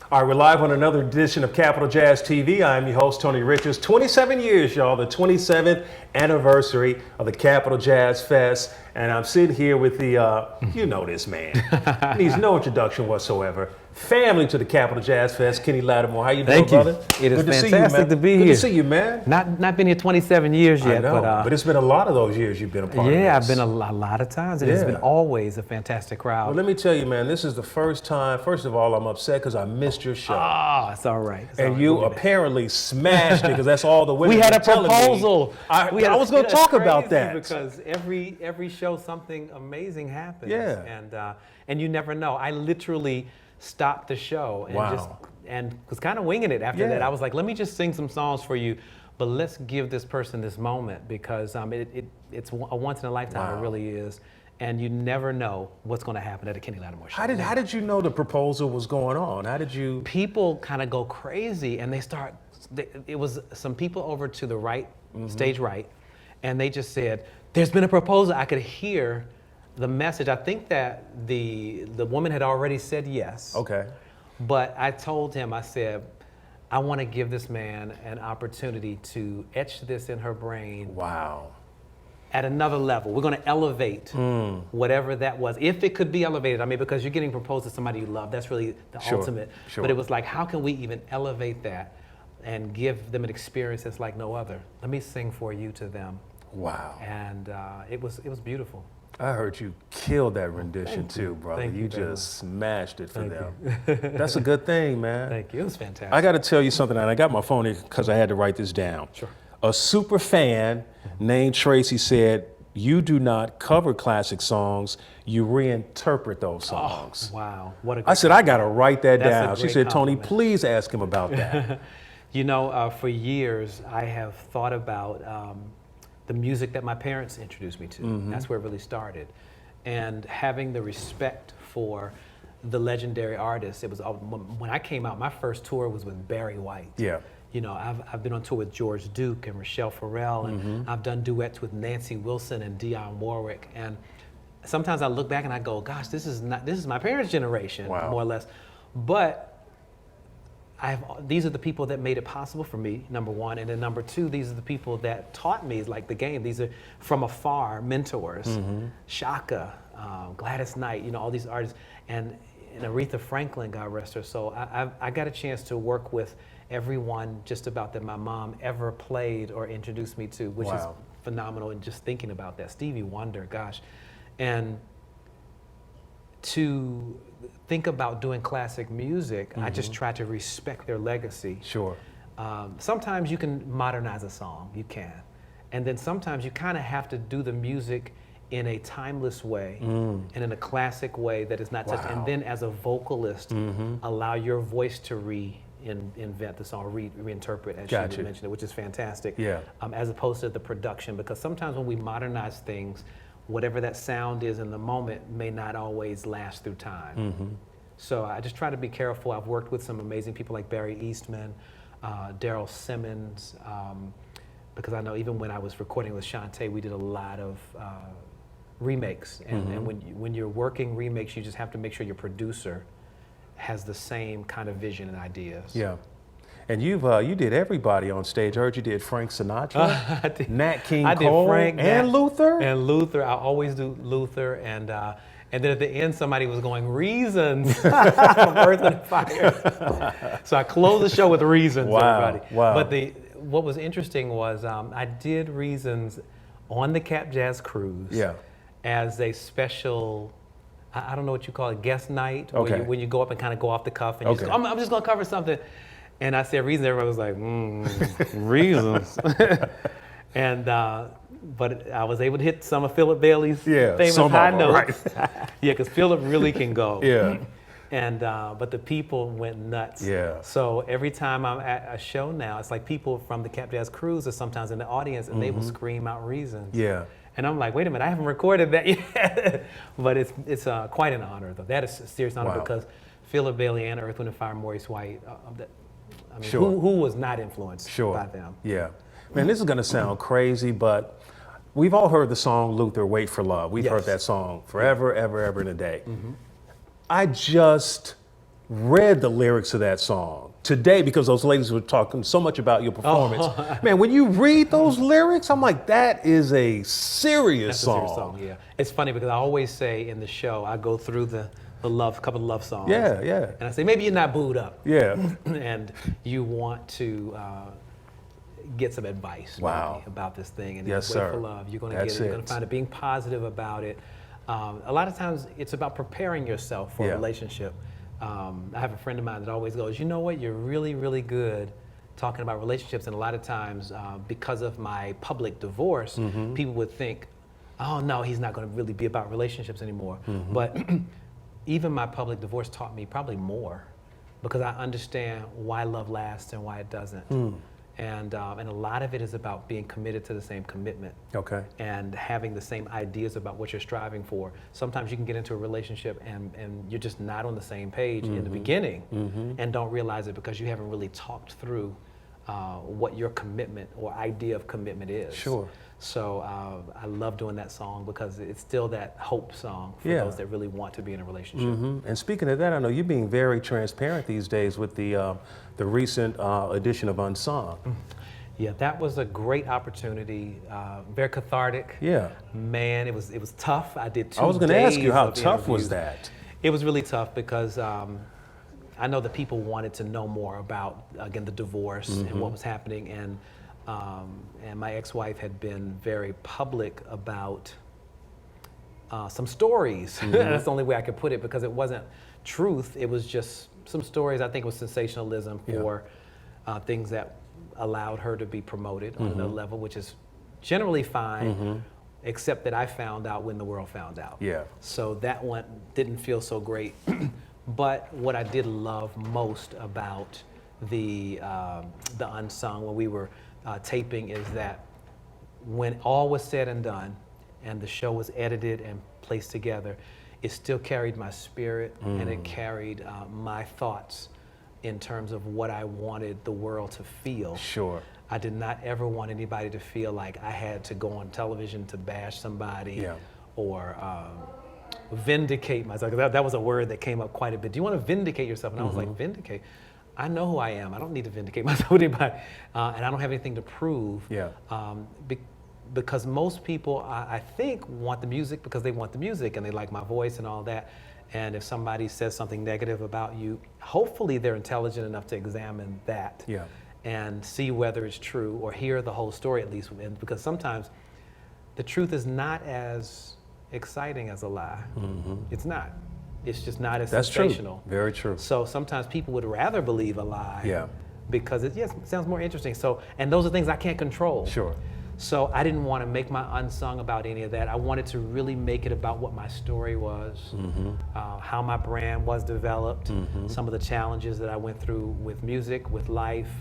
All right, we're live on another edition of Capital Jazz TV. I'm your host, Tony Richards. 27 years, y'all, the 27th anniversary of the Capital Jazz Fest. And I'm sitting here with the, you know this man. Needs no introduction whatsoever. Family to the Capital Jazz Fest, Kenny Lattimore. How you doing, brother? It is fantastic to be here. Good to see you, man. Not been here 27 years yet, I know, but it's been a lot of those years you've been a part of this. Yeah, I've been a lot of times, and it's been always a fantastic crowd. Well, let me tell you, man, this is the first time. First of all, I'm upset because I missed your show. Ah, it's all right. And you apparently smashed it because that's all the women we had were a telling proposal. me. I was going to talk about that because every show something amazing happens. Yeah. And you never know. I literally stopped the show and was kind of winging it after that. I was like, let me just sing some songs for you, but let's give this person this moment because it's a once in a lifetime. It really is. And you never know what's going to happen at a Kenny Lattimore show. How did you know the proposal was going on? How did you? People kind of go crazy and it was some people over to the right, stage right, and they just said, there's been a proposal. I could hear the message. I think that the woman had already said yes. Okay. But I told him, I said, I want to give this man an opportunity to etch this in her brain. Wow. At another level. We're going to elevate whatever that was. If it could be elevated, I mean, because you're getting proposed to somebody you love, that's really the ultimate. Sure. But it was like, how can we even elevate that and give them an experience that's like no other? Let me sing for you to them. Wow. And it was beautiful. I heard you killed that rendition too, brother. You just smashed it for them. That's a good thing, man. Thank you. It was fantastic. I got to tell you something, and I got my phone here because I had to write this down. Sure. A super fan named Tracy said, you do not cover classic songs, you reinterpret those songs. Oh, wow. What a I said, I got to write that down. She said, compliment. Tony, please ask him about that. You know, for years, I have thought about the music that my parents introduced me to. That's where it really started. And having the respect for the legendary artists. It was when I came out, my first tour was with Barry White. Yeah. You know, I've been on tour with George Duke and Rochelle Farrell, and I've done duets with Nancy Wilson and Dionne Warwick. And sometimes I look back and I go, gosh, this is my parents' generation, more or less. But these are the people that made it possible for me, number one. And then number two, these are the people that taught me, like the game. These are from afar mentors. Shaka, Gladys Knight, you know, all these artists. And Aretha Franklin, God rest her soul. I got a chance to work with everyone just about that my mom ever played or introduced me to, which is phenomenal. And just thinking about that, Stevie Wonder, gosh. And to think about doing classic music, I just try to respect their legacy. Sure. Sometimes you can modernize a song, you can. And then sometimes you kind of have to do the music in a timeless way and in a classic way that is not touched. And then as a vocalist, allow your voice to reinvent the song, reinterpret, as you mentioned it, which is fantastic. Yeah. As opposed to the production, because sometimes when we modernize things, whatever that sound is in the moment may not always last through time. So I just try to be careful. I've worked with some amazing people like Barry Eastman, Daryl Simmons, because I know even when I was recording with Shantae, we did a lot of remakes. And when you're working remakes, you just have to make sure your producer has the same kind of vision and ideas. Yeah. And you did everybody on stage. I heard you did Frank Sinatra, Nat King Cole, and Luther. And Luther, I always do Luther. And then at the end, somebody was going, Reasons from Earth and Fire. So I closed the show with Reasons, everybody. Wow. But what was interesting was I did Reasons on the Cap Jazz Cruise as a special, I don't know what you call it, guest night, when you go up and kind of go off the cuff and you just go, I'm just going to cover something. And I said Reasons, everybody was like, Reasons. And but I was able to hit some of Philip Bailey's famous high notes. Yeah, because Philip really can go. And but the people went nuts. So every time I'm at a show now, it's like people from the Cap Jazz Cruise are sometimes in the audience, and they will scream out Reasons. And I'm like, wait a minute, I haven't recorded that yet. But it's quite an honor, though. That is a serious honor because Philip Bailey and Earth, Wind & Fire, Maurice White, I mean, who was not influenced by them? Man, this is going to sound crazy, but we've all heard the song Luther, Wait for Love. We've heard that song forever, ever, ever in a day. I just read the lyrics of that song today because those ladies were talking so much about your performance. Oh. Man, when you read those lyrics, I'm like, that is a serious song. That's a serious song, yeah. It's funny because I always say in the show, I go through the couple of love songs. Yeah, yeah. And I say, maybe you're not booed up. Yeah. And you want to get some advice about this thing. And yes, wait sir. For love. You're going to get it. You're going to find it. Being positive about it. A lot of times it's about preparing yourself for a relationship. I have a friend of mine that always goes, you know what, you're really, really good talking about relationships. And a lot of times, because of my public divorce, people would think, oh no, he's not going to really be about relationships anymore. But even my public divorce taught me probably more because I understand why love lasts and why it doesn't. And a lot of it is about being committed to the same commitment. Okay. And having the same ideas about what you're striving for. Sometimes you can get into a relationship and you're just not on the same page in the beginning and don't realize it because you haven't really talked through what your commitment or idea of commitment is. Sure. So I love doing that song because it's still that hope song for those that really want to be in a relationship. And speaking of that, I know you're being very transparent these days with the recent edition of Unsung. Yeah, that was a great opportunity, very cathartic. Yeah. Man, it was tough. I did 2 days. I was going to ask you, how tough interviews. was that? It was really tough because I know that people wanted to know more about, again, the divorce and what was happening. And my ex-wife had been very public about some stories. That's the only way I could put it because it wasn't truth. It was just some stories. I think it was sensationalism for things that allowed her to be promoted on another level, which is generally fine, except that I found out when the world found out. Yeah. So that one didn't feel so great. But what I did love most about the Unsung when we were taping is that when all was said and done and the show was edited and placed together, it still carried my spirit and it carried my thoughts in terms of what I wanted the world to feel. Sure. I did not ever want anybody to feel like I had to go on television to bash somebody or vindicate myself. That was a word that came up quite a bit. Do you want to vindicate yourself? And I was like, vindicate? I know who I am. I don't need to vindicate myself with anybody. And I don't have anything to prove. Yeah. Because most people, I think, want the music because they want the music and they like my voice and all that. And if somebody says something negative about you, hopefully they're intelligent enough to examine that and see whether it's true or hear the whole story at least. Because sometimes the truth is not as exciting as a lie. It's not. It's just not as sensational. True. Very true. So sometimes people would rather believe a lie because it sounds more interesting. So, and those are things I can't control. Sure. So I didn't want to make my Unsung about any of that. I wanted to really make it about what my story was, how my brand was developed, some of the challenges that I went through with music, with life,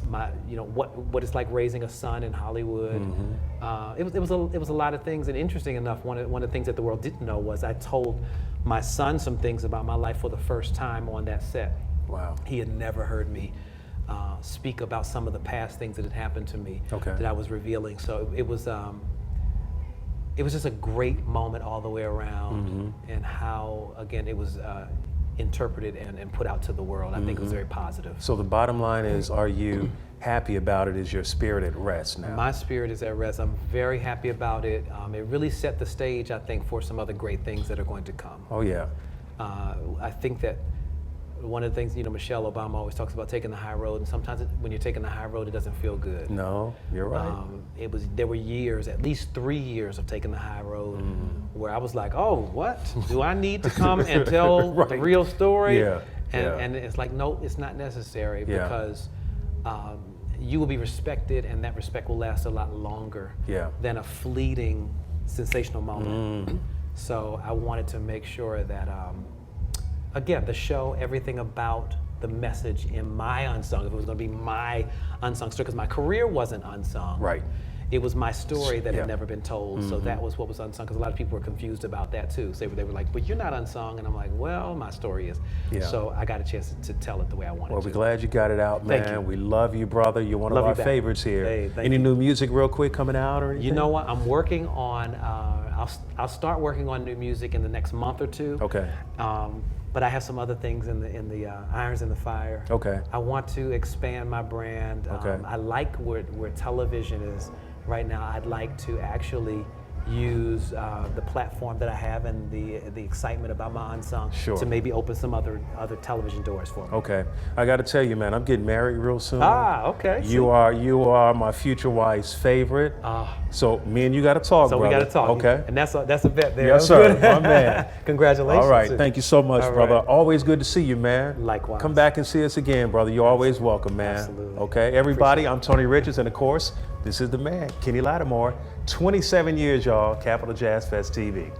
what it's like raising a son in Hollywood. It was a lot of things, and interesting enough, one of the things that the world didn't know was I told my son some things about my life for the first time on that set. Wow. He had never heard me speak about some of the past things that had happened to me that I was revealing. So it was just a great moment all the way around, and how, again, it was interpreted and put out to the world. I think it was very positive. So the bottom line is, are you happy about it? Is your spirit at rest now? My spirit is at rest. I'm very happy about it. It really set the stage, I think, for some other great things that are going to come. Oh yeah. I think that one of the things, Michelle Obama always talks about taking the high road, and sometimes when you're taking the high road, it doesn't feel good. No, you're right. There were years, at least 3 years of taking the high road, where I was like, oh, what? Do I need to come and tell the real story? Yeah. And it's like, no, it's not necessary, because you will be respected, and that respect will last a lot longer than a fleeting, sensational moment. So I wanted to make sure that again, the show, everything about the message in my Unsung, if it was going to be my Unsung story, because my career wasn't unsung. Right. It was my story that had never been told. So that was what was unsung, because a lot of people were confused about that too. So they were like, but you're not unsung. And I'm like, well, my story is. So I got a chance to tell it the way I wanted to. Well, we're glad you got it out, man. Thank you. We love you, brother. You're one of our favorites here. Hey, Any new music real quick coming out or anything? You know what? I'm working on, I'll start working on new music in the next month or two. Okay. But I have some other things in the irons in the fire. Okay. I want to expand my brand. Okay. I like where television is right now. I'd like to actually use the platform that I have and the excitement about my Unsung to maybe open some other television doors for me. Okay, I got to tell you, man, I'm getting married real soon. Okay. You are my future wife's favorite. So me and you got to talk, so brother. we got to talk. Okay. And that's a bet there. Yes, sir. My man. Congratulations. All right. Thank you so much, All brother. right. Always good to see you, man. Likewise. Come back and see us again, brother. You're always welcome, man. Absolutely. Okay, everybody. I'm Tony Richards, and of course, this is the man, Kenny Lattimore. 27 years, y'all. Capitol Jazz Fest TV.